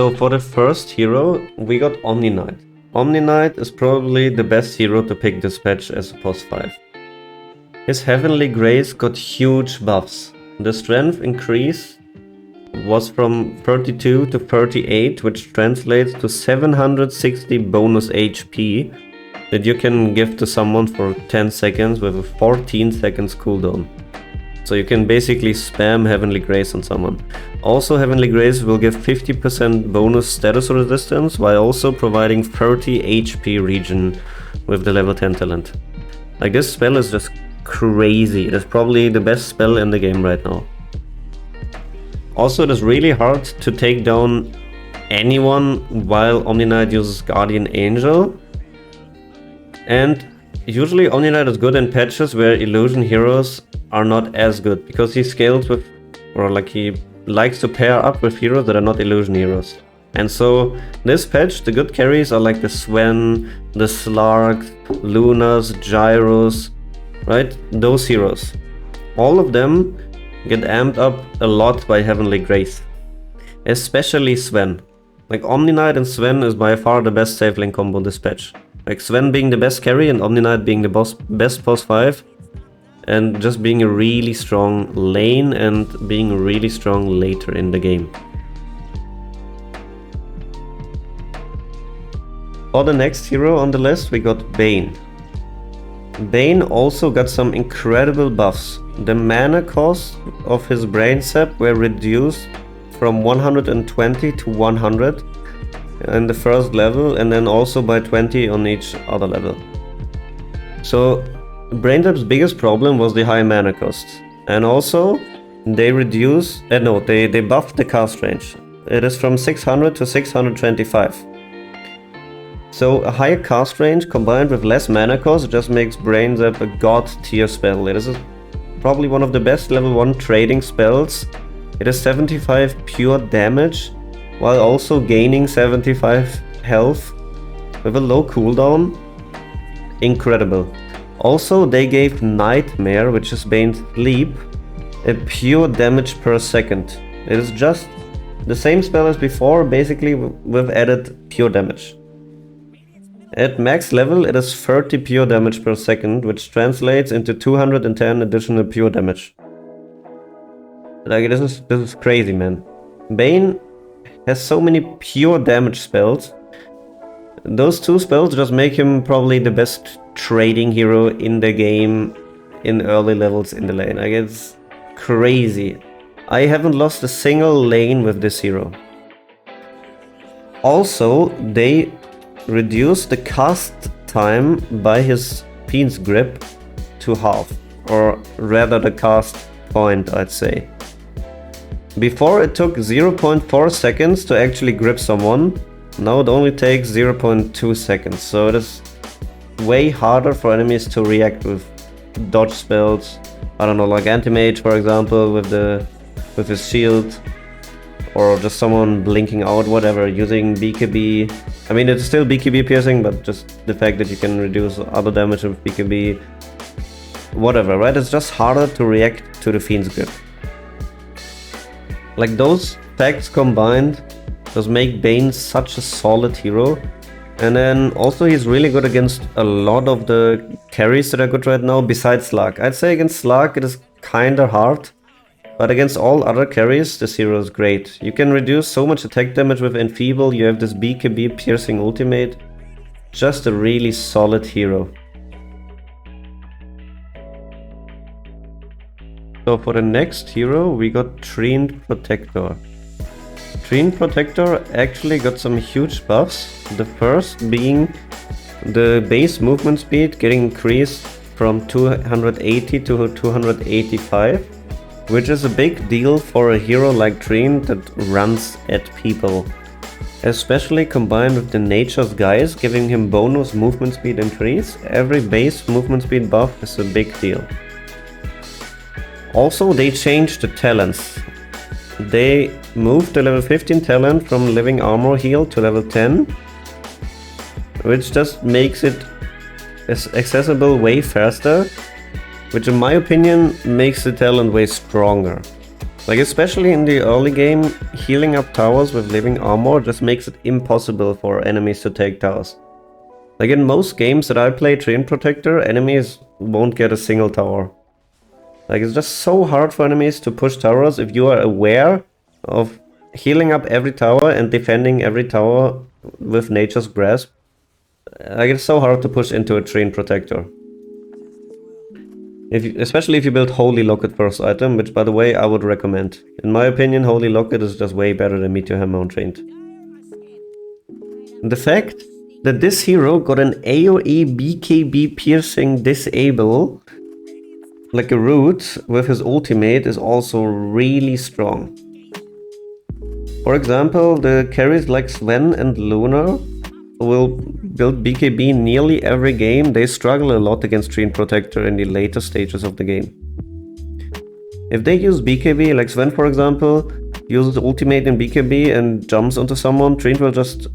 So for the first hero, we got Omniknight. Omniknight is probably the best hero to pick this patch as a pos 5. His Heavenly Grace got huge buffs. The strength increase was from 32 to 38, which translates to 760 bonus HP that you can give to someone for 10 seconds with a 14 seconds cooldown. So you can basically spam Heavenly Grace on someone. Also, Heavenly Grace will give 50% bonus status resistance while also providing 30 HP regen with the level 10 talent. Like, this spell is just crazy. It is probably the best spell in the game right now. Also, it is really hard to take down anyone while Omniknight uses Guardian Angel. And usually Omniknight is good in patches where illusion heroes are not as good, because he scales with, or like he likes to pair up with heroes that are not illusion heroes. And so this patch, the good carries are like the Sven, the Slark, Lunas, Gyros, right? Those heroes. All of them get amped up a lot by Heavenly Grace. Especially Sven. Like, Omniknight and Sven is by far the best safe lane combo this patch. Like, Sven being the best carry and Omniknight being the best pos 5. And just being a really strong lane and being really strong later in the game. For the next hero on the list, we got Bane. Bane also got some incredible buffs. The mana cost of his brain sap were reduced from 120 to 100 in the first level, and then also by 20 on each other level. So brain sap's biggest problem was the high mana cost, and also they they buffed the cast range. It is from 600 to 625. So a higher cast range combined with less mana cost just makes Brain Zap a god tier spell. It is probably one of the best level 1 trading spells. It is 75 pure damage while also gaining 75 health with a low cooldown. Incredible. Also, they gave Nightmare, which is Bane's sleep, a pure damage per second. It is just the same spell as before, basically with added pure damage. At max level, it is 30 pure damage per second, which translates into 210 additional pure damage. Like, this is crazy, man. Bane has so many pure damage spells. Those two spells just make him probably the best trading hero in the game in early levels in the lane. Like, it's crazy. I haven't lost a single lane with this hero. Also, they reduced the cast time by his Fiend's Grip to half, or rather the cast point, I'd say. Before it took 0.4 seconds to actually grip someone, now it only takes 0.2 seconds, so it is way harder for enemies to react with dodge spells. I don't know, like Anti-Mage for example, with his shield, or just someone blinking out, whatever, using BKB. I mean, it's still BKB piercing, but just the fact that you can reduce other damage with BKB, whatever, right? It's just harder to react to the Fiend's Grip. Like, those facts combined just make Bane such a solid hero. And then also he's really good against a lot of the carries that are good right now besides Slark. I'd say against Slark it is kinda hard, but against all other carries this hero is great. You can reduce so much attack damage with Enfeeble, you have this BKB piercing ultimate. Just a really solid hero. So for the next hero we got Treant Protector. Treant Protector actually got some huge buffs. The first being the base movement speed getting increased from 280 to 285, which is a big deal for a hero like Treant that runs at people. Especially combined with the Nature's Guise giving him bonus movement speed increase, every base movement speed buff is a big deal. Also, they changed the talents. They moved the level 15 talent from Living Armor Heal to level 10, which just makes it accessible way faster, which in my opinion makes the talent way stronger. Like, especially in the early game, healing up towers with living armor just makes it impossible for enemies to take towers. Like, in most games that I play Treant Protector, enemies won't get a single tower. Like, it's just so hard for enemies to push towers if you are aware of healing up every tower and defending every tower with Nature's Grasp. Like, it's so hard to push into a Treant Protector. Especially if you build Holy Locket first item, which, by the way, I would recommend. In my opinion, Holy Locket is just way better than Meteor Hammer on Treant. The fact that this hero got an AoE BKB piercing disable, like a root, with his ultimate is also really strong. For example, the carries like Sven and Luna will build BKB nearly every game. They struggle a lot against Treant Protector in the later stages of the game. If they use BKB, like Sven for example, uses ultimate in BKB and jumps onto someone, Treant will just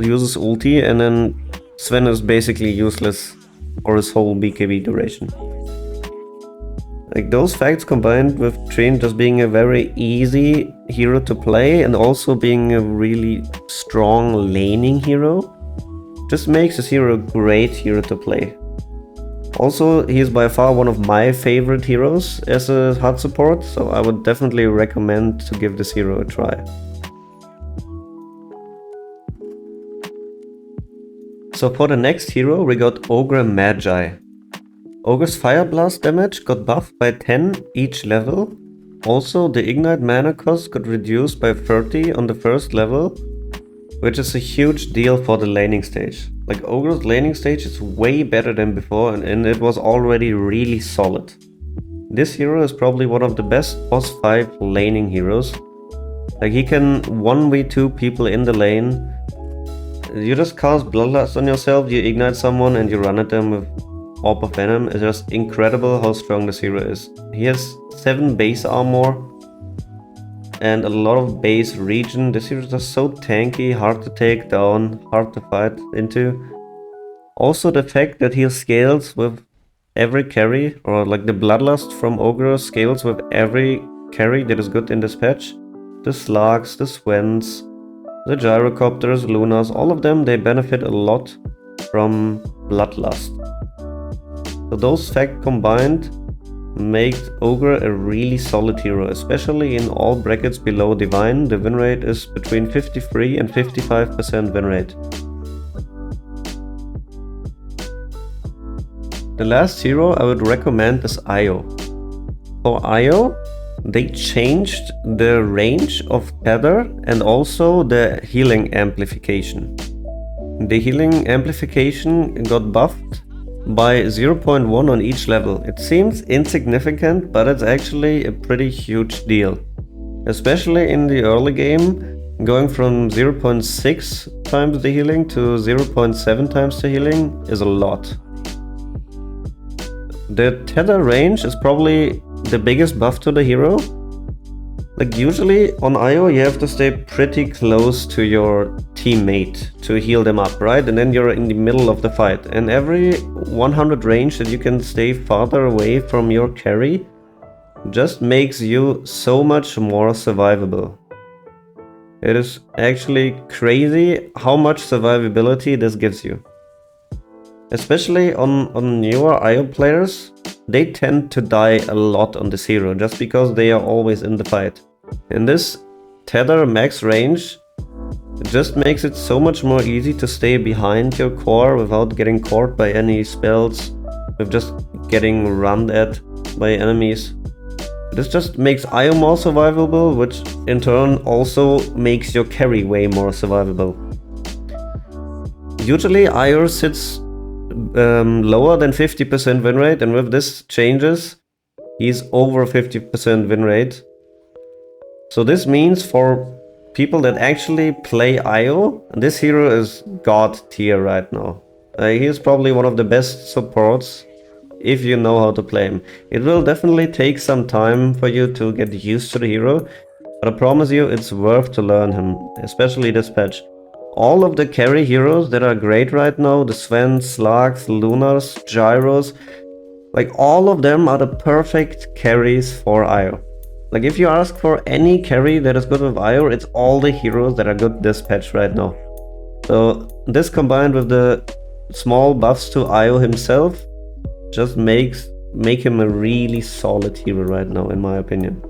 uses ulti, and then Sven is basically useless for his whole BKB duration. Like, those facts combined with Treant just being a very easy hero to play and also being a really strong laning hero just makes this hero a great hero to play. Also, he is by far one of my favorite heroes as a hard support, so I would definitely recommend to give this hero a try. So for the next hero we got Ogre Magi. Ogre's Fire Blast damage got buffed by 10 each level. Also, the Ignite mana cost got reduced by 30 on the first level, which is a huge deal for the laning stage. Like, Ogre's laning stage is way better than before, and it was already really solid. This hero is probably one of the best boss 5 laning heroes. Like, he can 1v2 people in the lane. You just cast Bloodlust on yourself, you ignite someone and you run at them with Orb of Venom. It's just incredible how strong this hero is. He has 7 base armor and a lot of base regen. This hero is just so tanky, hard to take down, hard to fight into. Also, the fact that he scales with every carry, or like the Bloodlust from Ogre scales with every carry that is good in this patch. The Slugs, the Swens, the Gyrocopters, Lunas, all of them, they benefit a lot from Bloodlust. So those facts combined make Ogre a really solid hero, especially in all brackets below Divine. The win rate is between 53 and 55% win rate. The last hero I would recommend is Io. For Io, they changed the range of Tether and also the healing amplification. The healing amplification got buffed by 0.1 on each level. It seems insignificant, but it's actually a pretty huge deal. Especially in the early game, going from 0.6 times the healing to 0.7 times the healing is a lot. The tether range is probably the biggest buff to the hero. Like, usually on Io you have to stay pretty close to your teammate to heal them up, right? And then you're in the middle of the fight. And every 100 range that you can stay farther away from your carry just makes you so much more survivable. It is actually crazy how much survivability this gives you. Especially on newer Io players, they tend to die a lot on this hero just because they are always in the fight. And this tether max range just makes it so much more easy to stay behind your core without getting caught by any spells, with just getting run at by enemies. This just makes Io more survivable, which in turn also makes your carry way more survivable. Usually Io sits lower than 50% win rate, and with this changes, he's over 50% win rate. So this means for people that actually play Io, this hero is god tier right now. He is probably one of the best supports if you know how to play him. It will definitely take some time for you to get used to the hero, but I promise you it's worth to learn him, especially this patch. All of the carry heroes that are great right now, the Sven, Slugs, Lunas, Gyros, like all of them are the perfect carries for Io. Like, if you ask for any carry that is good with IO, it's all the heroes that are good this patch right now. So this combined with the small buffs to IO himself just make him a really solid hero right now, in my opinion.